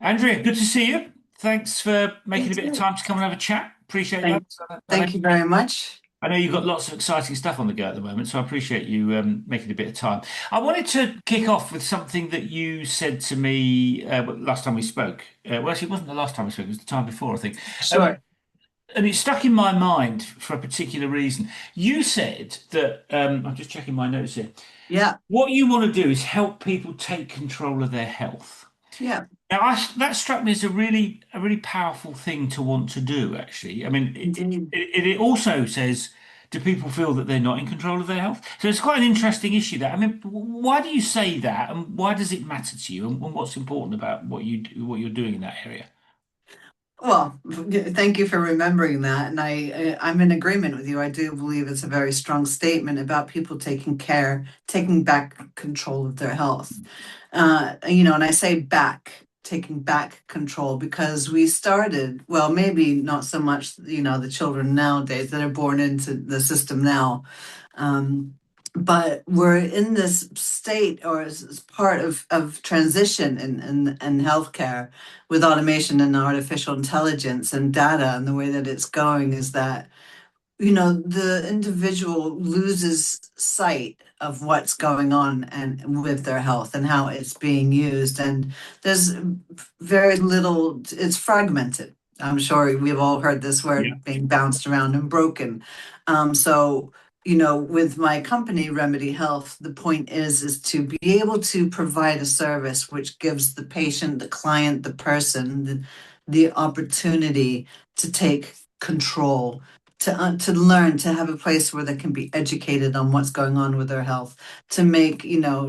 Andrea, good to see you. Thanks for You making a bit of too. time to come and have a chat. Appreciate that. Thank, thank you very much. I know you've got lots of exciting stuff on the go at the moment, so I appreciate you making a bit of time. I wanted to kick off with something that you said to me last time we spoke. Well, actually, it wasn't the last time we spoke, it was the time before, I think. Um, Sure. and it stuck in my mind for a particular reason. You said that, I'm just checking my notes here, Yeah. what you want to do is help people take control of their health. Yeah. Now, that struck me as a really powerful thing to want to do, actually. I mean, Indeed. it also says, do people feel that they're not in control of their health? So it's quite an interesting issue that. I mean, why do you say that, and why does it matter to you, and what's important about what you do, what you're doing in that area? Well, thank you for remembering that. And I'm in agreement with you. I do believe it's a very strong statement about people taking back control of their health. And I say taking back control because we started, well, maybe not so much, the children nowadays that are born into the system now. Um, but we're in this state or as part of transition in healthcare with automation and artificial intelligence and data, and the way that it's going is that the individual loses sight of what's going on and with their health and how it's being used, and there's very little. It's fragmented. I'm sure we've all heard this Yeah. word being bounced around and broken. So with my company Remedy Health, the point is to be able to provide a service which gives the patient, the client, the person the opportunity to take control, to learn, to have a place where they can be educated on what's going on with their health, to make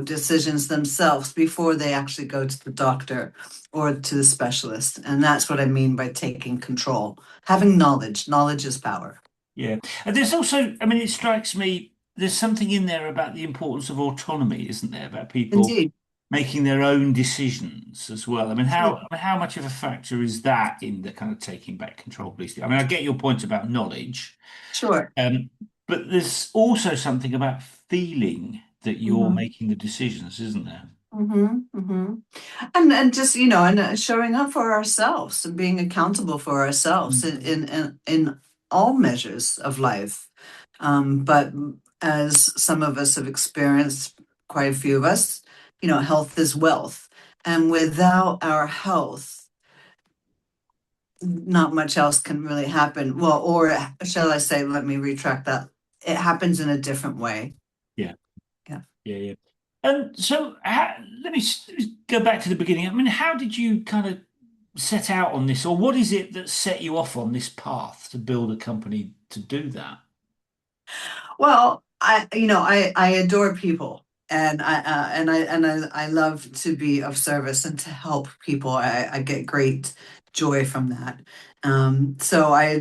decisions themselves before they actually go to the doctor or to the specialist. And that's what I mean by taking control. Having knowledge. Knowledge is power. Yeah. And there's also, I mean, it strikes me, there's something in there about the importance of autonomy, isn't there? About people Indeed. making their own decisions as well. I mean, Absolutely. how much of a factor is that in the kind of taking back control piece? I mean, I get your point about knowledge, Sure. um, but there's also something about feeling that you're Mm-hmm. making the decisions, isn't there? Mm-hmm. Mm-hmm. And just and showing up for ourselves and being accountable for ourselves in all measures of life. But as some of us have experienced, quite a few of us, health is wealth. And without our health, not much else can really happen. Well, or shall I say, let me retract that. It happens in a different way. Yeah, Yeah. yeah, yeah. And so, let me go back to the beginning. I mean, how did you kind of set out on this, or what is it that set you off on this path to build a company to do that? Well, I adore people, and I love to be of service and to help people. I get great joy from that. So I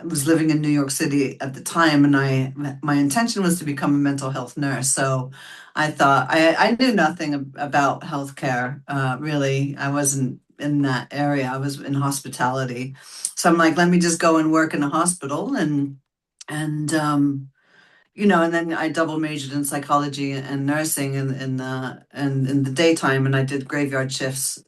was living in New York City at the time, and my intention was to become a mental health nurse. So I thought I knew nothing about healthcare. Really, I wasn't in that area. I was in hospitality. So I'm like, let me just go and work in a hospital and then I double majored in psychology and nursing in the daytime, and I did graveyard shifts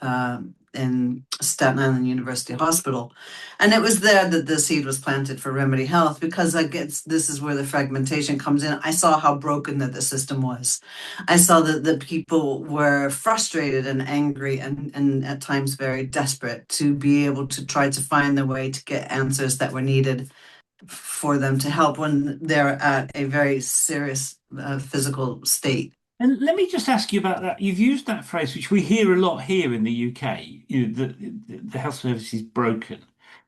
in Staten Island University Hospital, and it was there that the seed was planted for Remedy Health, because I guess this is where the fragmentation comes in. I saw how broken that the system was. I saw that the people were frustrated and angry and at times very desperate to be able to try to find their way to get answers that were needed for them to help when they're at a very serious physical state. And let me just ask you about that. You've used that phrase, which we hear a lot here in the UK, the health service is broken.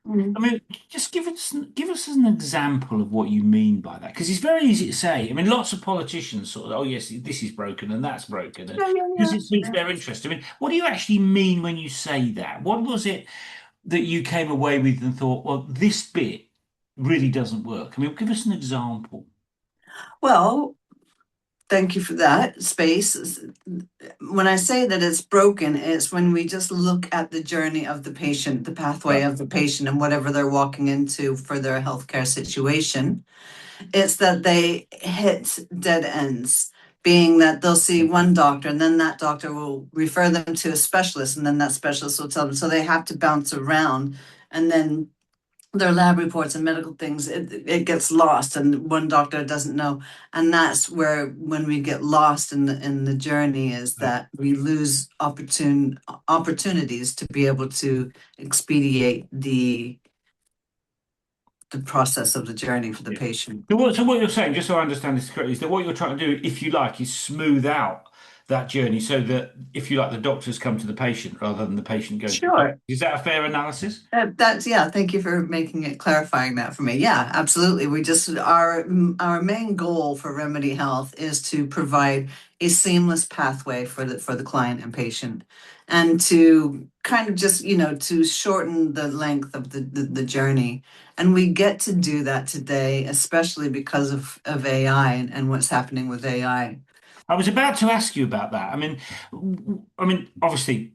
I Mhm. mean, just give us an example of what you mean by that, because it's very easy to say. I mean, lots of politicians sort of, oh yes, this is broken and that's broken, and Yeah, yeah, because yeah. it suits their interest. I mean, what do you actually mean when you say that? What was it that you came away with and thought, well, this bit really doesn't work? I mean, give us an example. Well, thank you for that space. When I say that it's broken, it's when we just look at the journey of the patient, the pathway Right. of the patient, and whatever they're walking into for their healthcare situation. It's that they hit dead ends. being that they'll see one doctor and then that doctor will refer them to a specialist and then that specialist will tell them. So they have to bounce around, and then their lab reports and medical things, it gets lost and one doctor doesn't know. And that's where, when we get lost in the journey, is Right. that we lose opportunities to be able to expedite the process of the journey for the Yeah. patient. So what you're saying, just so I understand this correctly, is that what you're trying to do, if you like, is smooth out that journey so that, if you like, the doctors come to the patient rather than the patient going to the doctor. Sure. Is that a fair analysis? That's, yeah, thank you for making it, clarifying that for me. Yeah, absolutely. We just, our main goal for Remedy Health is to provide a seamless pathway for the client and patient, and to kind of just, to shorten the length of the journey. And we get to do that today, especially because of AI and what's happening with AI. I was about to ask you about that. I mean, obviously,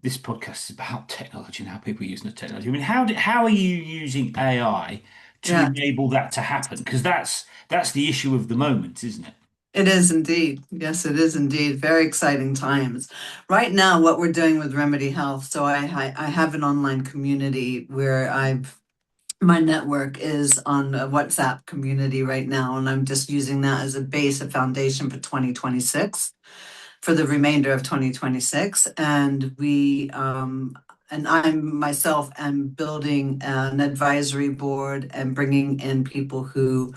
this podcast is about technology and how people are using the technology. I mean, how are you using AI to Yeah. enable that to happen? Because that's the issue of the moment, isn't it? It is indeed. Yes, it is indeed. Very exciting times. Right now, what we're doing with Remedy Health, so I have an online community where my network is on a WhatsApp community right now, and I'm just using that as a base, a foundation for 2026, for the remainder of 2026. And I myself am building an advisory board and bringing in people who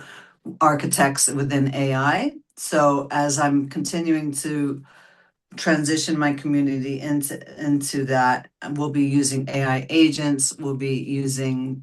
architects within AI. So as I'm continuing to transition my community into that, we'll be using AI agents. We'll be using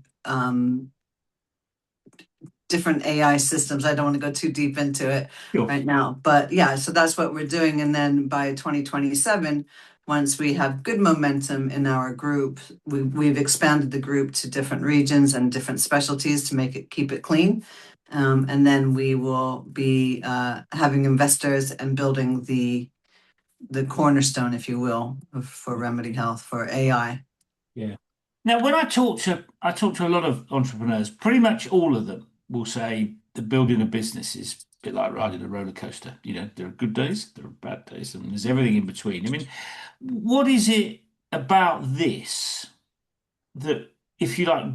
different AI systems. I don't want to go too deep into it Sure. right now, but yeah, so that's what we're doing. And then by 2027, once we have good momentum in our group, we've expanded the group to different regions and different specialties to keep it clean. And then we will be having investors and building the cornerstone, if you will, for Remedy Health for AI. Yeah. Now, when I talk to a lot of entrepreneurs, pretty much all of them will say that building a business is a bit like riding a roller coaster. There are good days, there are bad days, and there's everything in between. I mean, what is it about this that, if you like,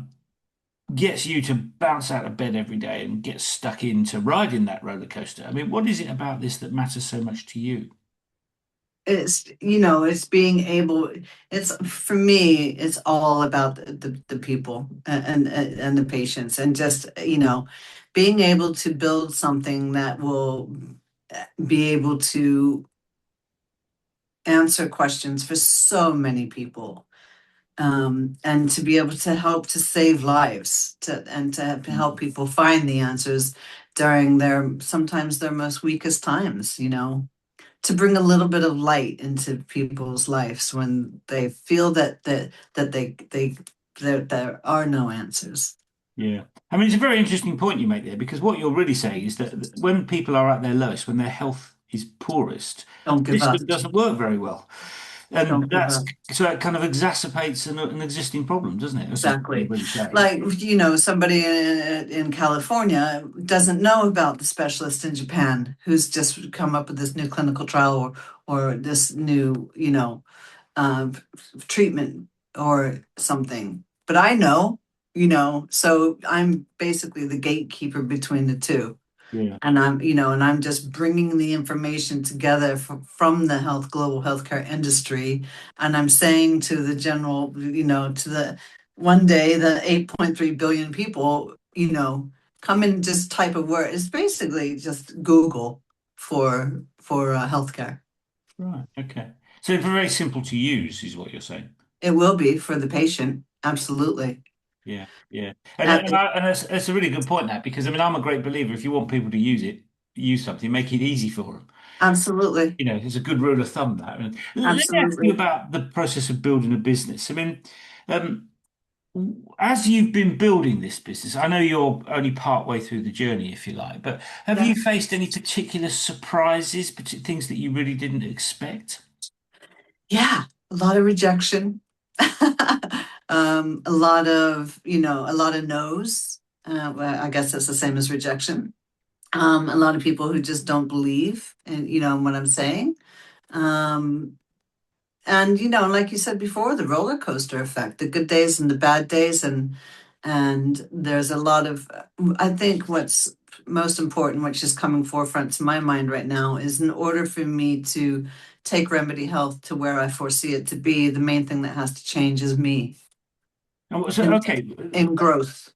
gets you to bounce out of bed every day and get stuck into riding that roller coaster? I mean, what is it about this that matters so much to you? It's being able, it's, for me, it's all about the people and the patients, and just, being able to build something that will be able to answer questions for so many people, and to be able to help to save lives, to help people find the answers during their, sometimes their most weakest times, to bring a little bit of light into people's lives when they feel that there are no answers. Yeah. I mean, it's a very interesting point you make there, because what you're really saying is that when people are at their lowest, when their health is poorest, Don't the give up. system doesn't work very well. And Don't give that's up. so it kind of exacerbates an existing problem, doesn't it? This is what you're Exactly. really saying. Like, somebody in California doesn't know about the specialist in Japan who's just come up with this new clinical trial, or this new, uh, treatment or something. But I know, so I'm basically the gatekeeper between the two. Yeah. And I'm just bringing the information together from the global healthcare industry. And I'm saying to the general, to the one day, the 8.3 billion people, come and just type a word. It's basically just Google for healthcare. Right. Okay. So it's very simple to use, is what you're saying. It will be for the patient. Absolutely. Yeah. Yeah. And Ab- and, I, and that's a really good point, that, because I mean, I'm a great believer, if you want people to use something, make it easy for them. Absolutely. It's a good rule of thumb, that. And let me ask you Absolutely. about the process of building a business. I mean, um, as you've been building this business, I know you're only part way through the journey, if you like, but have Yeah. you faced any particular surprises, things that you really didn't expect? Yeah. A lot of rejection. A lot of, a lot of no's. Well, I guess that's the same as rejection. A lot of people who just don't believe in, in what I'm saying. Um, and like you said before, the roller coaster effect, the good days and the bad days, and there's a lot of, I think what's most important, which is coming forefront to my mind right now, is in order for me to take Remedy Health to where I foresee it to be, the main thing that has to change is me So, in okay, in growth.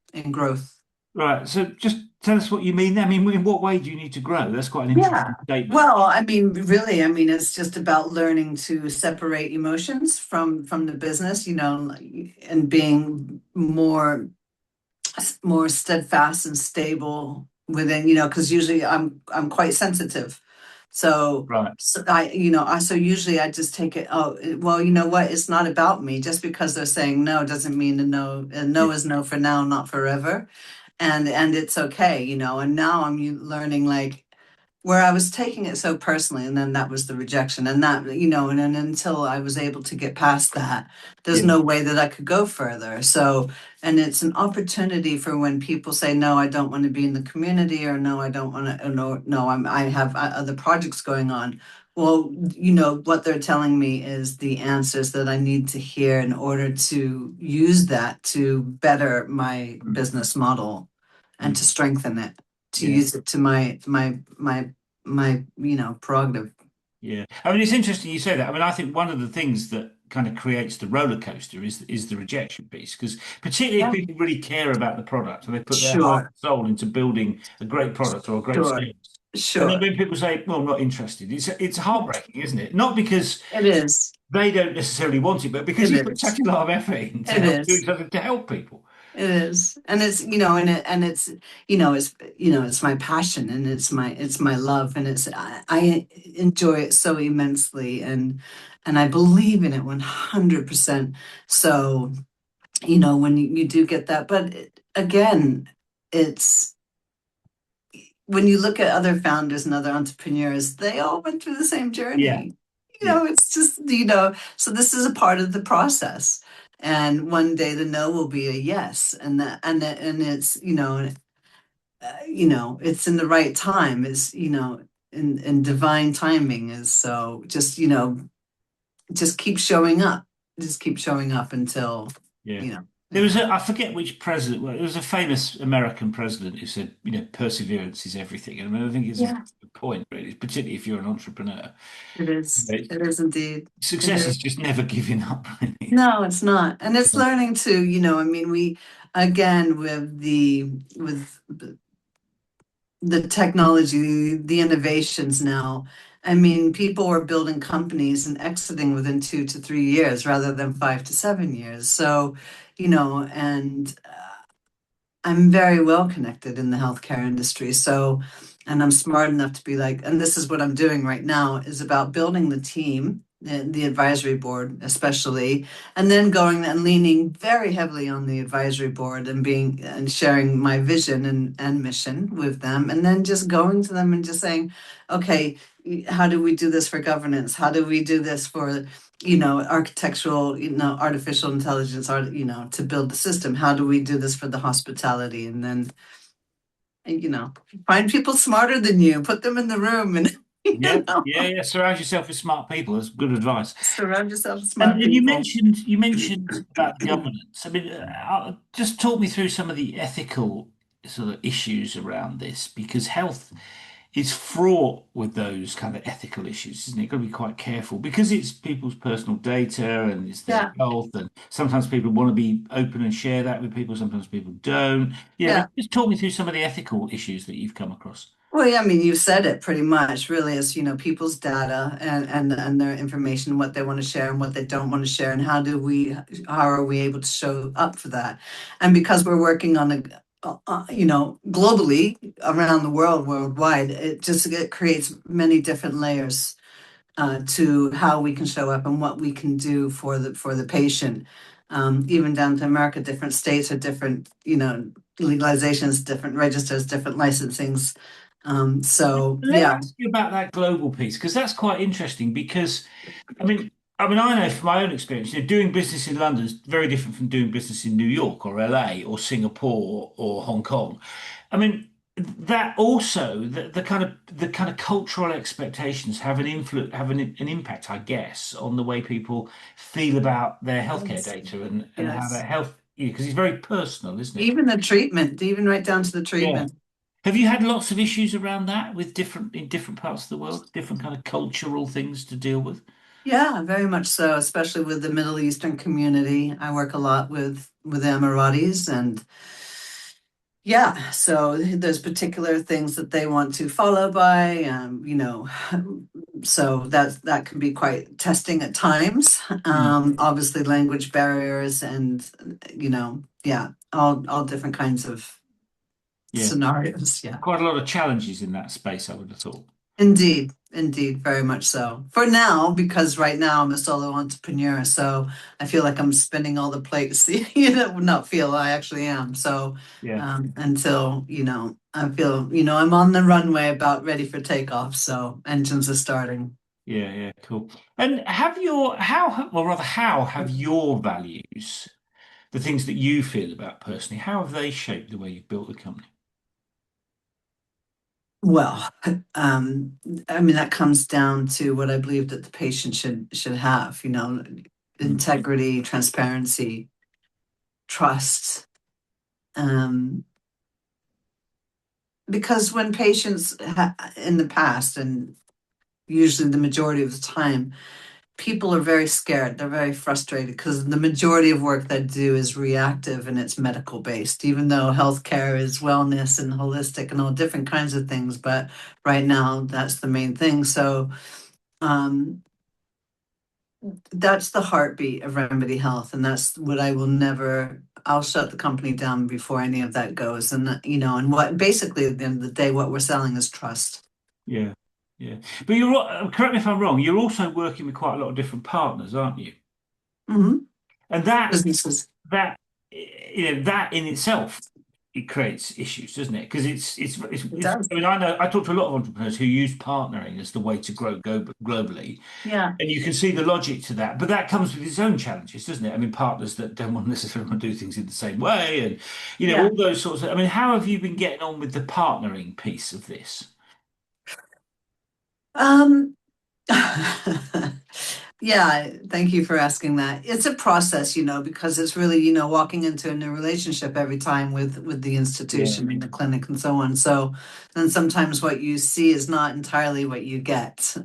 right. So just tell us what you mean. I mean, in what way do you need to grow? That's quite an Yeah. interesting statement. Well, I mean, really, I mean, it's just about learning to separate emotions from the business, and being more steadfast and stable within, because usually I'm quite sensitive. So, Right. so usually I just take it, oh, well, you know what? It's not about me. Just because they're saying no doesn't mean a no. A Yeah. no is no for now, not forever. And it's okay, and now I'm learning, like, where I was taking it so personally, and then that was the rejection, and that, and then until I was able to get past that, there's Yeah. no way that I could go further. So, and it's an opportunity for when people say, no, I don't want to be in the community, or no, I don't want to, no, I have other projects going on. Well, what they're telling me is the answers that I need to hear in order to use that to better my business model and Mm. to strengthen it, to Yeah. use it to my prerogative. Yeah. I mean, it's interesting you say that. I mean, I think one of the things that kind of creates the roller coaster is the rejection piece, because particularly if Yeah. people really care about the product and they put their heart Sure, and soul into building a great product or a great sure, service, and then sure. when people say, "Well, I'm not interested," it's heartbreaking, isn't it? Not because It is. they don't necessarily want it, but because It you put is. such a lot of effort into It help doing is. something to help people. It is. And it's, it's, it's my passion, and it's my love, and I enjoy it so immensely, and I believe in it 100%. So, when you do get that, but again, it's, when you look at other founders and other entrepreneurs, they all went through the same Yeah. journey. Yeah. It's just, so this is a part of the process. And one day the no will be a yes. And it's, it's in the right time. It's, in divine timing is, so just, just keep showing up. Just keep showing up until, Yeah. you know, There it was happens. I forget which president, well, it was a famous American president who said, perseverance is everything. And I mean, I think it's a Yeah, good point, really, particularly if you're an entrepreneur. it is. Right? It is indeed. It Success is. is just never giving up, really. No, it's not. And it's learning to, I mean, again, with the technology, the innovations now, I mean, people are building companies and exiting within 2 to 3 years rather than 5 to 7 years. So, and I'm very well connected in the healthcare industry. So, and I'm smart enough to be like, and this is what I'm doing right now, is about building the team, the advisory board, especially, and then going and leaning very heavily on the advisory board and being and sharing my vision and mission with them. And then just going to them and just saying, okay, how do we do this for governance? How do we do this for architectural, artificial intelligence, to build the system? How do we do this for the hospitality? And then, you know, find people smarter than you, put them in the room, and, Yeah, yeah, yeah. Surround yourself with smart people. That's good advice. surround yourself with And, smart and you people. mentioned you mentioned about governance. I mean, just talk me through some of the ethical sort of issues around this, because health is fraught with those kind of ethical issues, isn't it? You've got to be quite careful because it's people's personal data and it's their Yeah, health, and sometimes people want to be open and share that with people. Sometimes people don't. I mean, yeah. just talk me through some of the ethical issues that you've come across. Well, yeah, I mean, you said it pretty much. Really, is people's data and their information, what they want to share and what they don't want to share, and how are we able to show up for that? And because we're working on globally around the world, worldwide, it creates many different layers to how we can show up and what we can do for the patient. Even down to America, different states are different, legalizations, different registers, different licensings. So Let me yeah, ask you about that global piece because that's quite interesting. Because I mean, I know from my own experience, doing business in London is very different from doing business in New York or LA or Singapore or Hong Kong. I mean, that also the kind of cultural expectations have an influ have an impact, I guess, on the way people feel about their healthcare Yes. data and how their Yes. health, because it's very personal, isn't it? Even the treatment, even right down to the Yeah. treatment. Have you had lots of issues around that with different in different parts of the world, different kind of cultural things to deal with? Yeah, very much so, especially with the Middle Eastern community. I work a lot with Emiratis, and yeah, so there's particular things that they want to follow by, so that can be quite testing at times. Mm. Obviously language barriers and yeah, all different kinds of Yeah. scenarios. Yeah. Quite a lot of challenges in that space, I would have thought. Indeed, indeed, very much so. For now, because right now I'm a solo entrepreneur, so I feel like I'm spinning all the plates. Not feel, I actually am. So Yeah. until, I feel, I'm on the runway about ready for takeoff. So engines are starting. Yeah, yeah, cool. And have your how or rather how have your values, the things that you feel about personally, how have they shaped the way you've built the company? Well, um, I mean, that comes down to what I believe that the patient should have, Mm. integrity, transparency, trust. Um, because when patients in the past, and usually the majority of the time, people are very scared, they're very frustrated because the majority of work that I do is reactive and it's medical based, even though healthcare is wellness and holistic and all different kinds of things. But right now, that's the main thing. So um, that's the heartbeat of Remedy Health, and that's what I will never. I'll shut the company down before any of that goes. And and what basically at the end of the day, what we're selling is trust. Yeah, yeah. But correct me if I'm wrong, you're also working with quite a lot of different partners, aren't you? Hmm. And that Businesses. that that in itself it creates issues, doesn't it? Because It it's does. I mean, I know I talk to a lot of entrepreneurs who use partnering as the way to grow globally. Yeah. And you can see the logic to that, but that comes with its own challenges, doesn't it? I mean, partners that don't want necessarily want to do things in the same way, and Yeah. all those sorts of. I mean, how have you been getting on with the partnering piece of this? Um, yeah, thank you for asking that. It's a process, because it's really, walking into a new relationship every time with the Yeah, institution and the clinic and so on. So then sometimes what you see is not entirely what you get.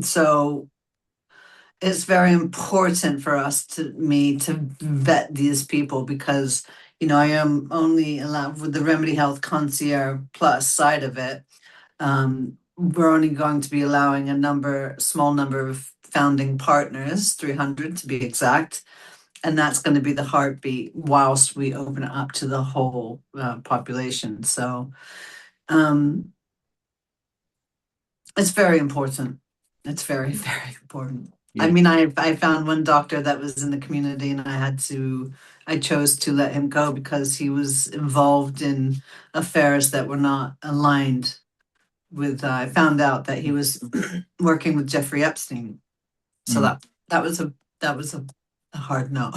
So it's very important for me to vet these people because, I am only allowed with the Remedy Health Concierge Plus side of it. We're only going to be allowing small number of founding partners, 300 to be exact, and that's going to be the heartbeat whilst we open it up to the whole population. So um, it's very important. It's very, very important. I yeah, mean, I found one doctor that was in the community, and I chose to let him go because he was involved in affairs that were not aligned I found out that he was working with Jeffrey Epstein. So mm, that was a hard no.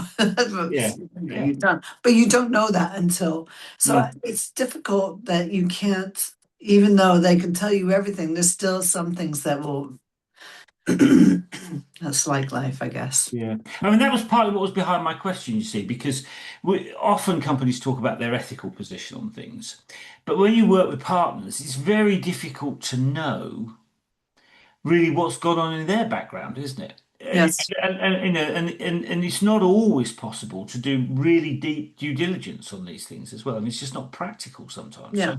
yeah, yeah. You don't, but you don't know that until, so No, it's difficult that you can't, even though they can tell you everything, there's still some things that will, that's like life, I guess. yeah. I mean, that was partly what was behind my question, you see, because often companies talk about their ethical position on things, but when you work with partners, it's very difficult to know really what's gone on in their background, isn't it? Yes, And it's not always possible to do really deep due diligence on these things as well. I mean, it's just not practical sometimes. yeah. So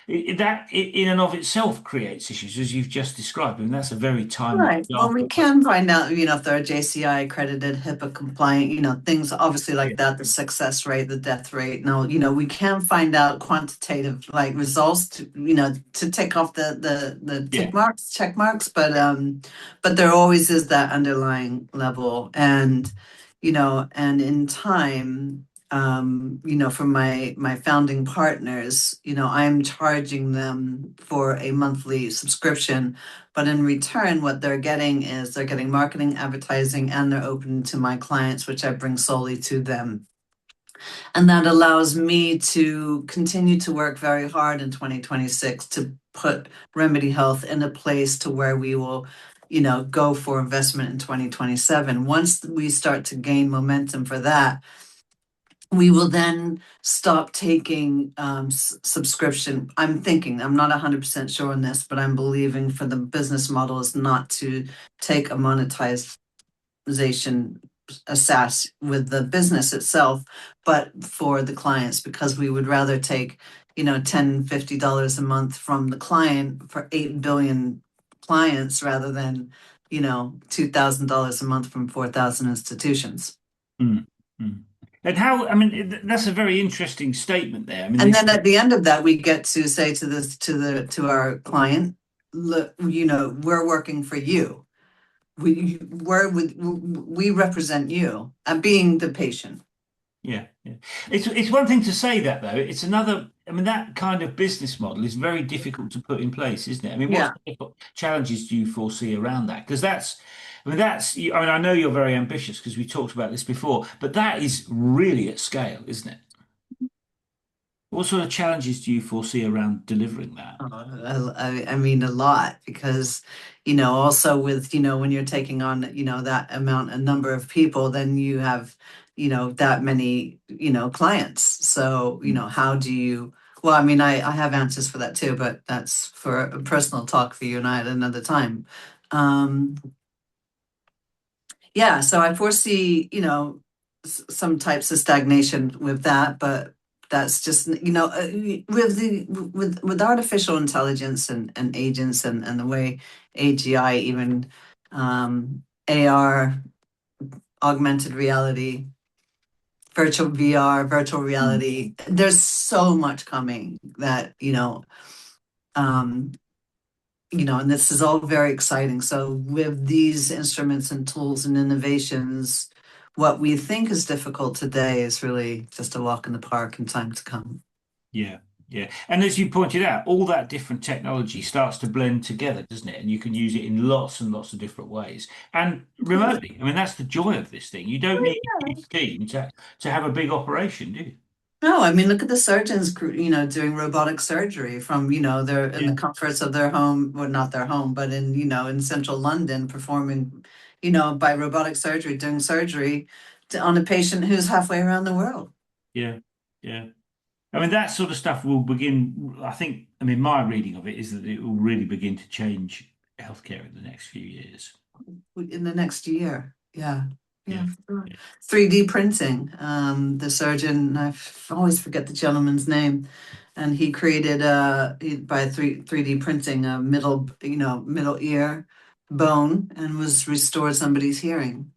in and of itself creates issues, as you've just described. I mean, that's a very timely Right. Well, we example. can find out, if they're JCI accredited, HIPAA compliant, things obviously Yeah, like that, the success rate, the death rate. Now, we can find out quantitative like results to take off the yeah, check marks, but there always is that underlying level. And in time, for my founding partners, I'm charging them for a monthly subscription, but in return, what they're getting marketing, advertising, and they're open to my clients, which I bring solely to them. And that allows me to continue to work very hard in 2026 to put Remedy Health in a place to where we will, go for investment in 2027. Once we start to gain momentum for that, we will then stop taking subscription. I'm not 100% sure on this, but I'm believing for the business model is not to take a monetized monetization assess with the business itself, but for the clients, because we would rather take, $10, $50 a month from the client for 8 billion clients rather than, $2,000 a month from 4,000 institutions. Mm, mm. And how, I mean, that's a very interesting statement there. I mean, And then at the end of that, we get to say to our client, look, we're working for you. We represent you and being the patient. yeah, yeah. It's one thing to say that though. It's another. I mean, that kind of business model is very difficult to put in place, isn't it? I mean, what Yeah. sort of challenges do you foresee around that? Because that's, I mean, that's. I mean, I know you're very ambitious because we talked about this before, but that is really at scale, isn't it? What sort of challenges do you foresee around delivering that? I mean, a lot because, also with, when you're taking on, that amount, a number of people, then you have, that many, clients. So, how do you, well, I mean, I have answers for that too, but that's for a personal talk for you and I at another time. Um, yeah, so I foresee, some types of stagnation with that, but that's just, with with artificial intelligence and agents and the way AGI even AR, augmented reality, virtual VR, virtual Mm. reality, there's so much coming that, um, and this is all very exciting. So, with these instruments and tools and innovations, what we think is difficult today is really just a walk in the park in time to come. Yeah, yeah. And as you pointed out, all that different technology starts to blend together, doesn't it? And you can use it in lots and lots of different ways. And remotely, I mean, that's the joy of this thing. You don't need a huge team to have a big operation, do you? No, I mean, look at the surgeons, doing robotic surgery from, their in Yeah, the comforts of their home, well, not their home, but in, in central London, performing, by robotic surgery, doing surgery on a patient who's halfway around the world. yeah, yeah. I mean, that sort of stuff will begin. I think, I mean, my reading of it is that it will really begin to change healthcare in the next few years. In the next year. Yeah. Yeah, Yeah, for sure. yeah, 3D printing. The surgeon, always forget the gentleman's name, and he created by 3D printing a middle ear bone and was restored somebody's hearing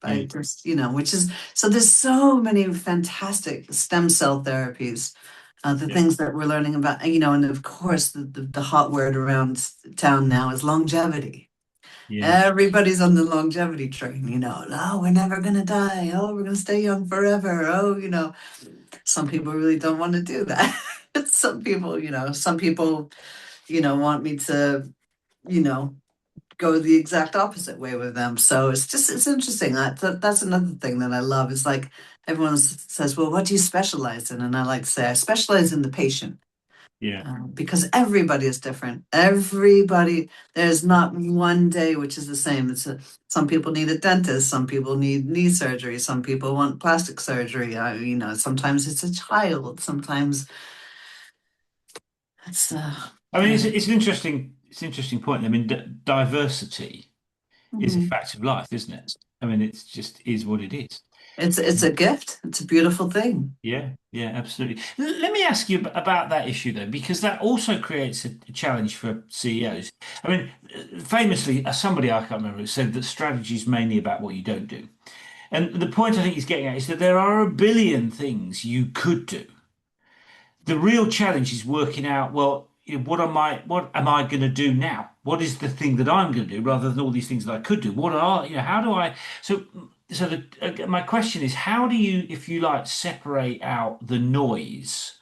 by yeah, just, which is so there's so many fantastic stem cell therapies. The yeah, things that we're learning about, and of course the hot word around town now is longevity. yeah, Everybody's on the longevity train, Oh, we're never gonna die. Oh, we're gonna stay young forever. Oh, some people really don't want to do that. Some people, want me to, you know, go the exact opposite way with them. So it's interesting. That's another thing that I love. Is like everyone says, well, what do you specialize in? And I like to say, I specialize in the patient. yeah, Because everybody is different. There's not one day which is the same. Some people need a dentist, some people need knee surgery, some people want plastic surgery. Sometimes it's a child, sometimes it's, I mean, yeah. it's an interesting point. I mean, d diversity is a Mhm. fact of life, isn't it? I mean, it's just is what it is. It's a gift. It's a beautiful thing. Yeah, yeah, absolutely. Let me ask you about that issue though, because that also creates a challenge for CEOs. I mean, famously, somebody I can't remember said that strategy is mainly about what you don't do. And the point I think he's getting at is that there are a billion things you could do. The real challenge is working out, well, what am I going to do now? What is the thing that I'm going to do rather than all these things that I could do? How do I, so, my question is, how do you, if you like, separate out the noise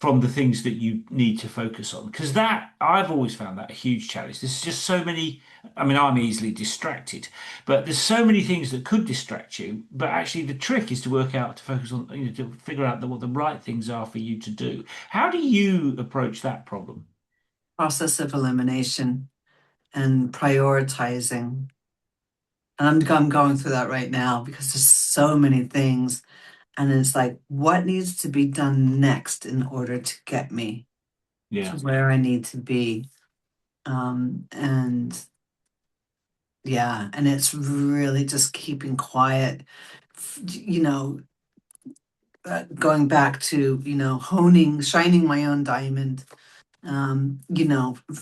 from the things that you need to focus on? Because that I've always found that a huge challenge. There's just so many. I mean, I'm easily distracted, but there's so many things that could distract you. But actually, the trick is to work out to focus on, to figure out what the right things are for you to do. How do you approach that problem? Process of elimination and prioritizing. And I'm going through that right now because there's so many things. And it's like, what needs to be done next in order to get me Yeah. to where I need to be? And yeah, and it's really just keeping quiet, you know, going back to, honing, shining my own diamond,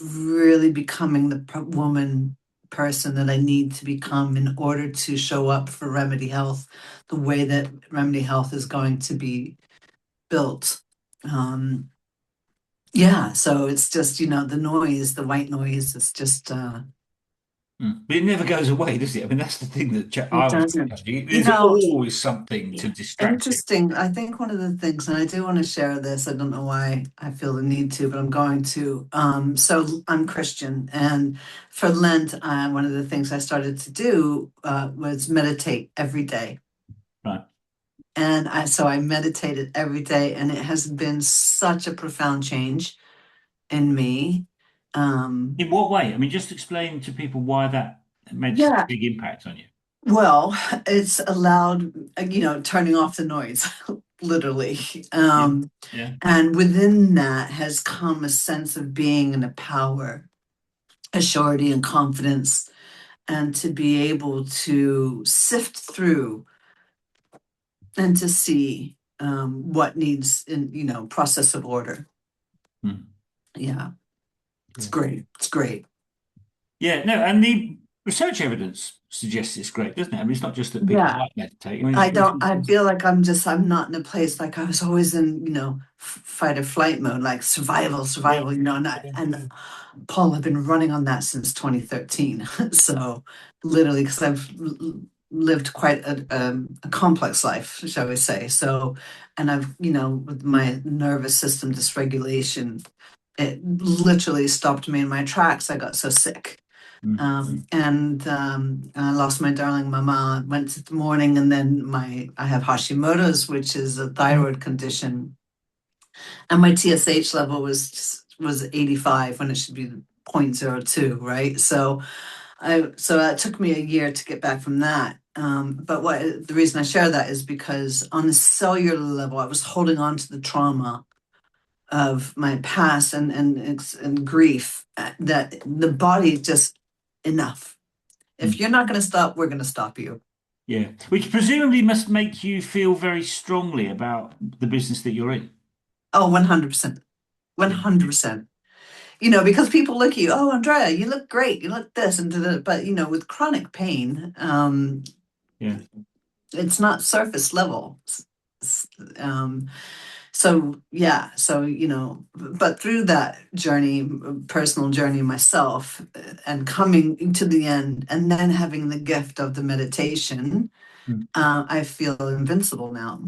really becoming the woman person that I need to become in order to show up for Remedy Health the way that Remedy Health is going to be built. Um, yeah, so it's just, the noise, the white noise, it's just, Mm. But it never goes away, does it? I mean, that's the thing that I it always doesn't. there's always something to distract you. Interesting. I think one of the things, and I do want to share this, I don't know why I feel the need to, but I'm going to. So I'm Christian, and for Lent, one of the things I started to do was meditate every day. Right. And so I meditated every day, and it has been such a profound change in me. Um, In what way? I mean, just explain to people why that made such a yeah, big impact on you. well, it's allowed, turning off the noise, literally. Yeah. Um, Yeah. And within that has come a sense of being and a power, a surety and confidence, and to be able to sift through and to see what needs in, process of order. Mm. Yeah, it's Yeah. great. It's great. Yeah, no, and the research evidence suggests it's great, doesn't it? I mean, it's not just that people Yeah. like meditating. I mean, I don't, I feel like I'm not in a place like I was always in, fight or flight mode, like survival, yeah, survival, and Paul, I've been running on that since 2013. So literally, because I've lived quite a complex life, shall we say. So, and I've, with my nervous system dysregulation, it literally stopped me in my tracks. I got so sick. mm, And I lost my darling mama, went to the morning, and then I have Hashimoto's, which is a thyroid condition, and my TSH level was 85 when it should be 0.02, right? So that took me a year to get back from that. But the reason I share that is because on a cellular level, I was holding on to the trauma of my past and grief, that the body just enough. If mm, you're not going to stop, we're going to stop you. yeah, which presumably must make you feel very strongly about the business that you're in. Oh, 100%. Yeah, 100%. Because people look at you, oh, Andrea, you look great. You look this and da, da, but with chronic pain, yeah, it's not surface level. S- Um, so yeah, so but through that journey, personal journey myself, and coming to the end, and then having the gift of the meditation, mm, I feel invincible now.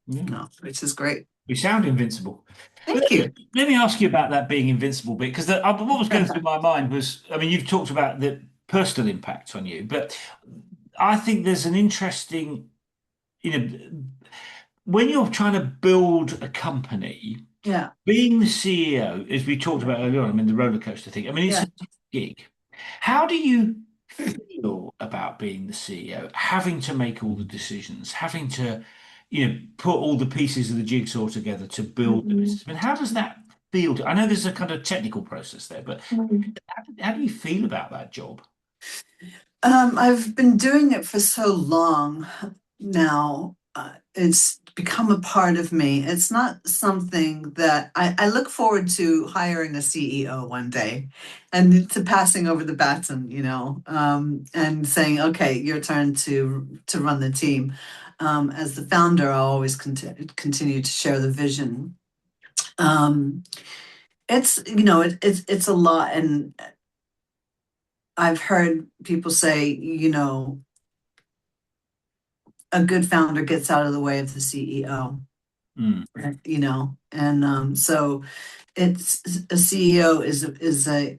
yeah. Which is great. You sound invincible. But Thank you. let me ask you about that being invincible bit, because what was going through my mind was, I mean, you've talked about the personal impact on you, but I think there's an interesting, you know, when you're trying to build a company, Yeah, being the CEO, as we talked about earlier on, I mean, the roller coaster thing, I mean, it's yeah. a gig. How do you feel about being the CEO, having to make all the decisions, having to, put all the pieces of the jigsaw together to build the Mhm. business? I mean, how does that feel? I know there's a kind of technical process there, but how do you feel about that job? I've been doing it for so long now. It's become a part of me. It's not something that I look forward to hiring a CEO one day and to passing over the baton, and saying, okay, your turn to run the team. As the founder, I'll always continue to share the vision. Um, it's a lot, and I've heard people say, a good founder gets out of the way of the CEO. Mm. and so it's a CEO is a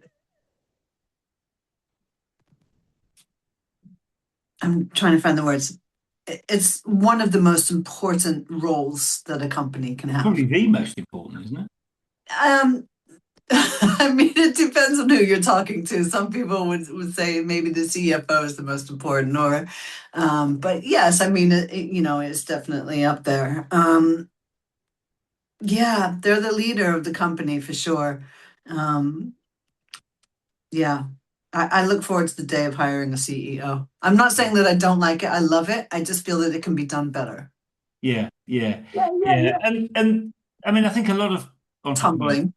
I'm trying to find the words. It's one of the most important roles that a company can have. Probably the most important, isn't it? Um, I mean, it depends on who you're talking to. Some people would say maybe the CFO is the most important, but yes, I mean, it's definitely up there. Yeah, they're the leader of the company for sure. Um, yeah, I look forward to the day of hiring a CEO. I'm not saying that I don't like it. I love it. I just feel that it can be done better. Yeah, yeah, Yeah, yeah, yeah. yeah. And I mean, I think a lot of entrepreneurs, Tumbling.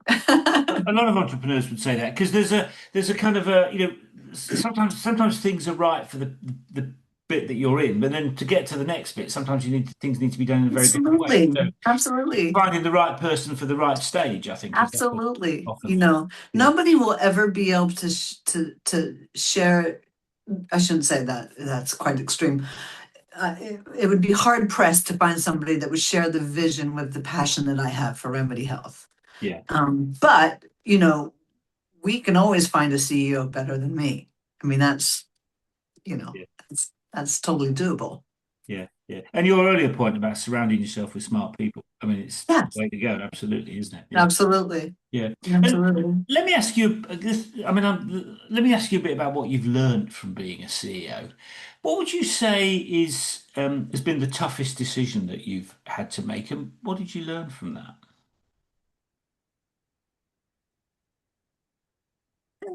a lot of entrepreneurs would say that because there's a kind of a, sometimes things are right for the bit that you're in, but then to get to the next bit, sometimes things need to be done in a very different way. Absolutely. So Absolutely. finding the right person for the right stage, I think, is often Absolutely. often yeah, Nobody will ever be able to share. I shouldn't say that. That's quite extreme. It would be hard pressed to find somebody that would share the vision with the passion that I have for Remedy Health. yeah, But we can always find a CEO better than me. I mean, yeah. that's totally doable. Yeah, yeah. And your earlier point about surrounding yourself with smart people, I mean, it's the Yes, way to go, absolutely, isn't it? Yeah, absolutely, yeah. And absolutely. let me ask you, let me ask you a bit about what you've learned from being a CEO. What would you say has been the toughest decision that you've had to make, and what did you learn from that?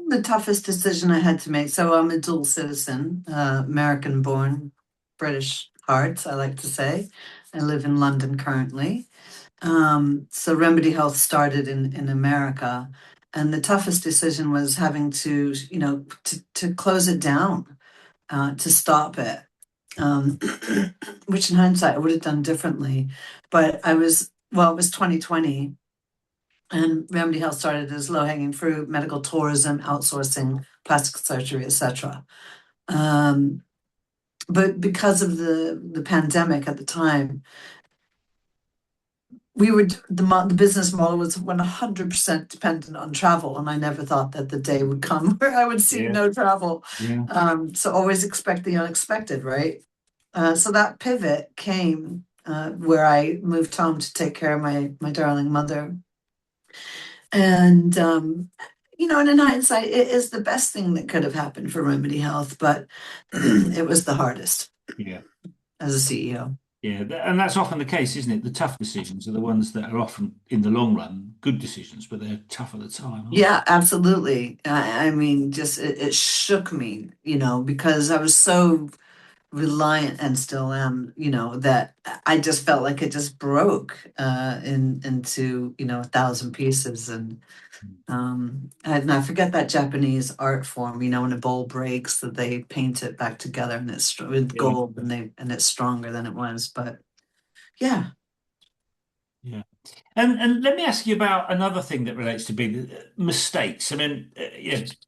The toughest decision I had to make. So I'm a dual citizen, American born, British heart, I like to say. I live in London currently. So Remedy Health started in America. And the toughest decision was having to close it down, to stop it. Um, which in hindsight I would have done differently. But it was 2020 and Remedy Health started as low hanging fruit, medical tourism, outsourcing, plastic surgery, etc. Um, but because of the pandemic at the time, the business model was 100% dependent on travel, and I never thought that the day would come where I would see Yeah, no travel. yeah, So always expect the unexpected, right? So that pivot came where I moved home to take care of my darling mother. And in hindsight, it is the best thing that could have happened for Remedy Health, but it was the hardest yeah, as a CEO. yeah. And that's often the case, isn't it? The tough decisions are the ones that are often, in the long run, good decisions, but they're tough at the time, aren't Yeah, absolutely. I mean, just it shook me, because I was so reliant and still am, that I just felt like it just broke into, 1,000 pieces. And I forget that Japanese art form, when a bowl breaks, that they paint it back together and with they? gold and it's stronger than it was. But yeah, Yeah. And let me ask you about another thing that relates to being mistakes. I mean,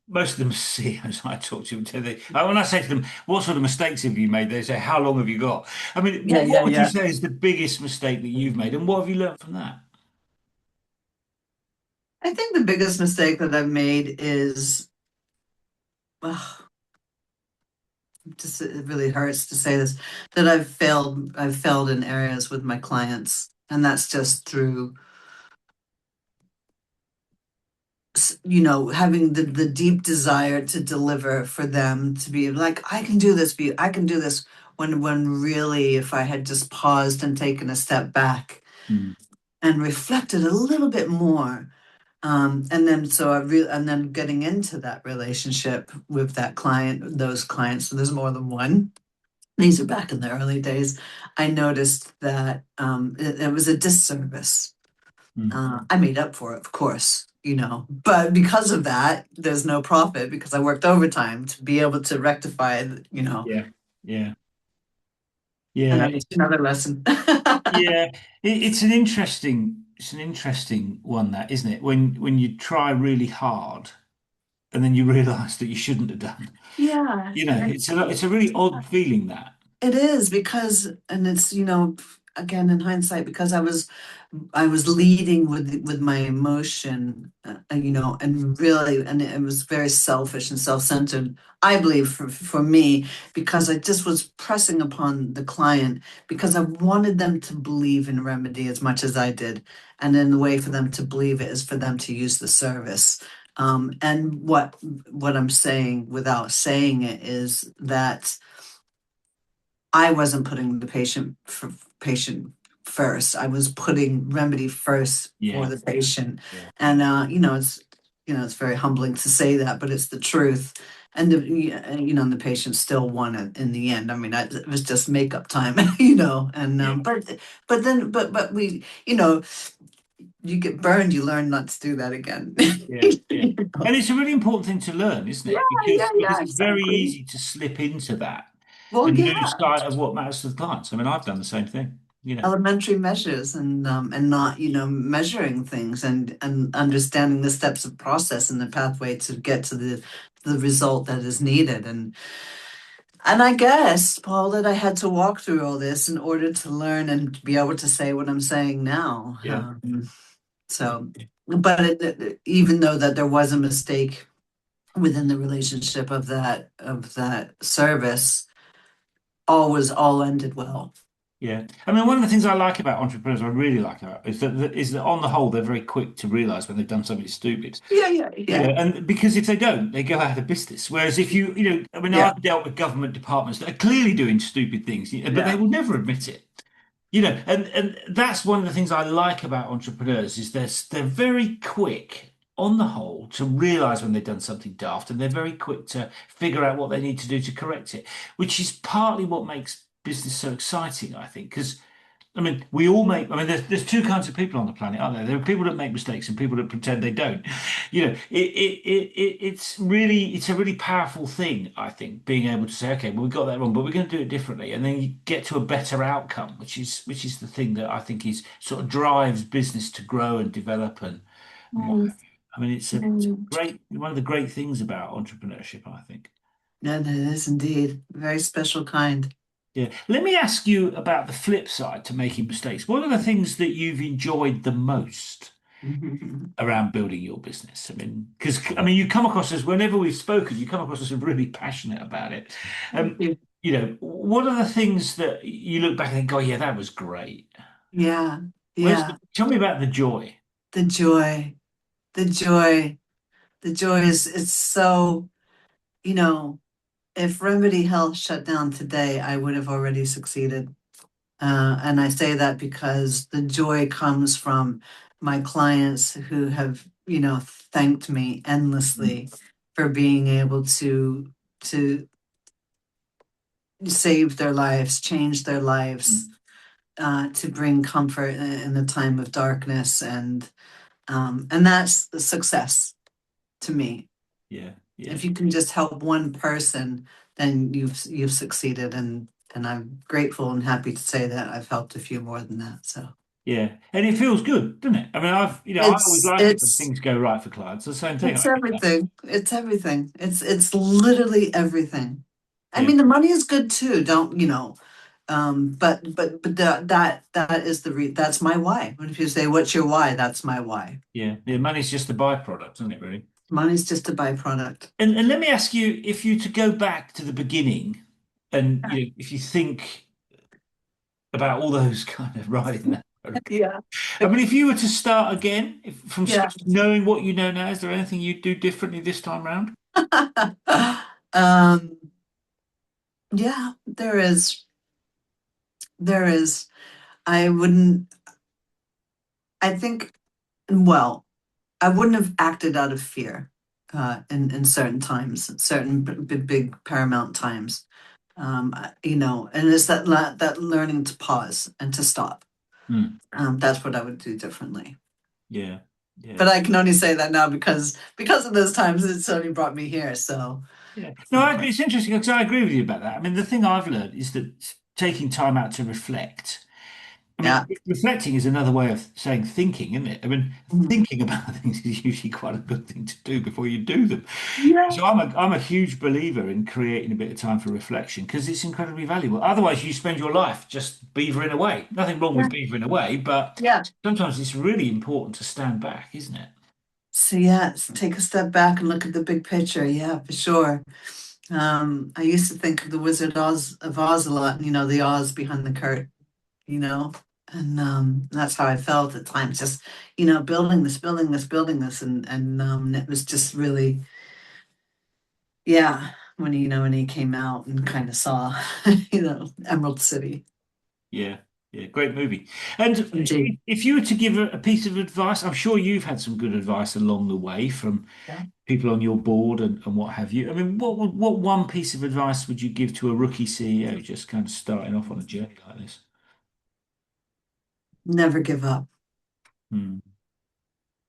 most of them CEOs I talk to, when I say to them, "What sort of mistakes have you made?" They say, "How long have you got?" I mean, yeah, what yeah, would you yeah. say is the biggest mistake that you've made, and what have you learned from that? I think the biggest mistake that I've made is, ugh, just it really hurts to say this, that I've failed in areas with my clients. And that's just through having the deep desire to deliver for them, to be like, I can do this for you, I can do this, when really, if I had just paused and taken a step back Mm. and reflected a little bit more, and then getting into that relationship with that client, those clients, so there's more than one. These are back in the early days. I noticed that it was a disservice. Mm. I made up for it, of course, but because of that, there's no profit because I worked overtime to be able to rectify, Yeah, yeah, and yeah, that's another lesson. yeah. It's an interesting one, that, isn't it? When you try really hard and then you realise that you shouldn't have done. Yeah, It's a really odd feeling, that. it is because, and it's, again in hindsight, because I was leading with my emotion, and really, and it was very selfish and self-centered, I believe, for me, because I just was pressing upon the client because I wanted them to believe in Remedy as much as I did. And then the way for them to believe it is for them to use the service. And what I'm saying without saying it is that I wasn't putting the patient first. I was putting Remedy first for Yeah, the patient. yeah, And it's very humbling to say that, but it's the truth. And the patient still won it in the end. I mean, it was just makeup time, and yeah, but we, you get burned, you learn not to do that again. yeah, yeah. And it's a really important thing to learn, isn't Yeah, it? yeah, Because yeah, it's very exactly. easy to slip into that Well, and yeah. lose sight of what matters to the clients. I mean, I've done the same thing, you know. Elementary measures, and not measuring things, and understanding the steps of process and the pathway to get to the result that is needed. And I guess, Paul, that I had to walk through all this in order to learn and be able to say what I'm saying now. Yeah, So but even though that there was a mistake within the relationship of that service, all ended well. yeah. I mean, one of the things I like about entrepreneurs, I really like about, is that on the whole, they're very quick to realize when they've done something stupid. Yeah, yeah, You know, yeah, and because if they don't, they go out of business. Whereas if I mean, yeah, I've dealt with government departments that are clearly doing stupid things, but they yeah. will never admit it. And that's one of the things I like about entrepreneurs is they're very quick on the whole to realize when they've done something daft, and they're very quick to figure out what they need to do to correct it, which is partly what makes business so exciting, I think, because I mean, we all make. I mean, there's two kinds of people on the planet, aren't there? There are people that make mistakes and people that pretend they don't. It's a really powerful thing, I think, being able to say, okay, well, we got that wrong, but we're going to do it differently, and then you get to a better outcome, which is the thing that I think is sort of drives business to grow and develop and what Mm, have you. I mean, it's a mm. great one of the great things about entrepreneurship, I think. Yeah, that is indeed a very special kind. Yeah. Let me ask you about the flip side to making mistakes. What are the things that you've enjoyed the most around building your business? I mean, because you come across as whenever we've spoken, you come across as really passionate about it. Thank Um, you. what are the things that you look back and think, oh yeah, that was great. Yeah, Where's yeah. tell me about the joy. The joy, the joy, the joy is it's so, you know, if Remedy Health shut down today, I would have already succeeded. And I say that because the joy comes from my clients who have, thanked me Mm, endlessly for being able to save their lives, change their lives, mm. to bring comfort in the time of darkness, and that's the success to me. Yeah, yeah. If you can just help one person, then you've succeeded, and I'm grateful and happy to say that I've helped a few more than that. So Yeah, and it feels good, doesn't it? I mean, I always it's like it when it's things go right for clients. The same thing. it's I get that. everything. It's everything. It's literally everything. I Yeah, mean, the money is good too. Don't but that is that's my why. When if you say what's your why, that's my why. yeah, yeah. Money's just a byproduct, isn't it, really? Money's just a byproduct. And let me ask you, if you to go back to the beginning, and if you think about all those kind of riding that road. Yeah. I mean, if you were to start again from Yeah. scratch, knowing what you know now, is there anything you'd do differently this time round? um, yeah, there is. I wouldn't, I think, well, I wouldn't have acted out of fear, in certain times, certain big paramount times. And it's that learning to pause and to stop. Hmm. That's what I would do differently. Yeah, yeah, But I can only say that now because of those times it's only brought me here. So yeah. No, it's interesting because I agree with you about that. I mean, the thing I've learned is that taking time out to reflect I mean, Yeah. reflecting is another way of saying thinking, isn't it? I mean, Mhm. thinking about things is usually quite a good thing to do before you do them. Yeah. So I'm a huge believer in creating a bit of time for reflection because it's incredibly valuable. Otherwise, you spend your life just beavering away. Nothing wrong Yeah. with beavering away, but Yeah. sometimes it's really important to stand back, isn't it? So yeah, take a step back and look at the big picture. Yeah, for sure. I used to think of the Wizard of Oz a lot, the Oz behind the curtain, you know, and that's how I felt at times, just, building this, and it was just really, yeah, when he came out and kind of saw, Emerald City. Yeah, yeah, great movie. And Indeed. if you were to give a piece of advice, I'm sure you've had some good advice along the way from Yeah. people on your board and what have you. I mean, what one piece of advice would you give to a rookie CEO just kind of starting off on a journey like this? Never give up. Hmm.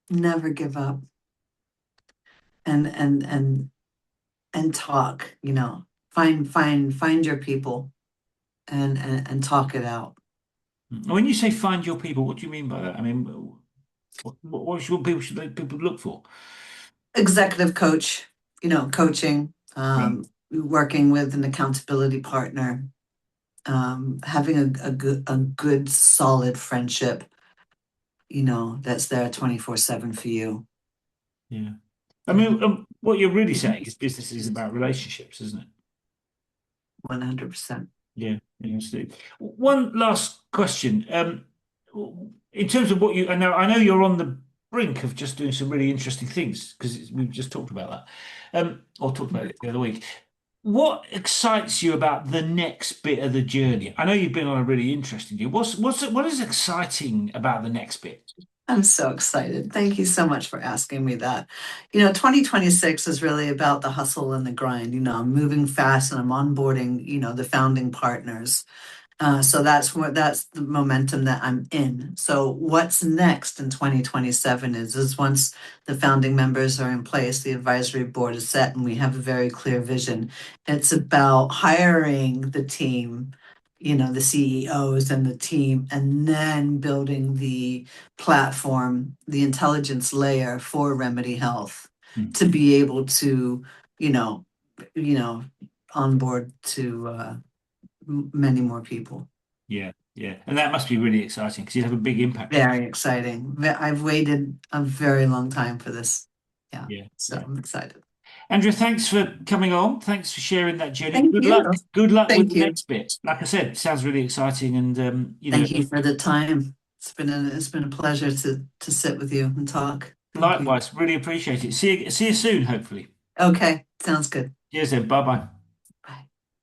Never give up. And talk, find your people and talk it out. When you say find your people, what do you mean by that? I mean, what people should people look for? Executive coach, coaching, Right. working with an accountability partner, having a good solid friendship, that's there 24/7 for you. Yeah. I Yeah. mean, what you're really saying is business is about relationships, isn't it? 100%. Yeah, yeah, absolutely. One last question. In terms of what I know you're on the brink of just doing some really interesting things because we've just talked about that, or talked about it the other week. What excites you about the next bit of the journey? I know you've been on a really interesting journey. What is exciting about the next bit? I'm so excited. Thank you so much for asking me that. 2026 is really about the hustle and the grind. I'm moving fast and I'm onboarding, the founding partners. So that's the momentum that I'm in. So what's next in 2027 is once the founding members are in place, the advisory board is set, and we have a very clear vision. It's about hiring the team, the CEOs and the team, and then building the platform, the intelligence layer for Remedy Health Hmm. to be able to, you know, you know, onboard to many more people. Yeah, yeah, and that must be really exciting because you have a big impact. Very exciting. I've waited a very long time for this. Yeah, Yeah, so yeah. I'm excited. Andrea, thanks for coming on. Thanks for sharing that journey. Thank Good you. luck. Good luck with Thank the you. next bit. Like I said, sounds really exciting, and Thank you for the time. It's been a pleasure to sit with you and talk. Thank you. likewise, really appreciate it. See you soon, hopefully. Okay, sounds good. Cheers then. Bye bye.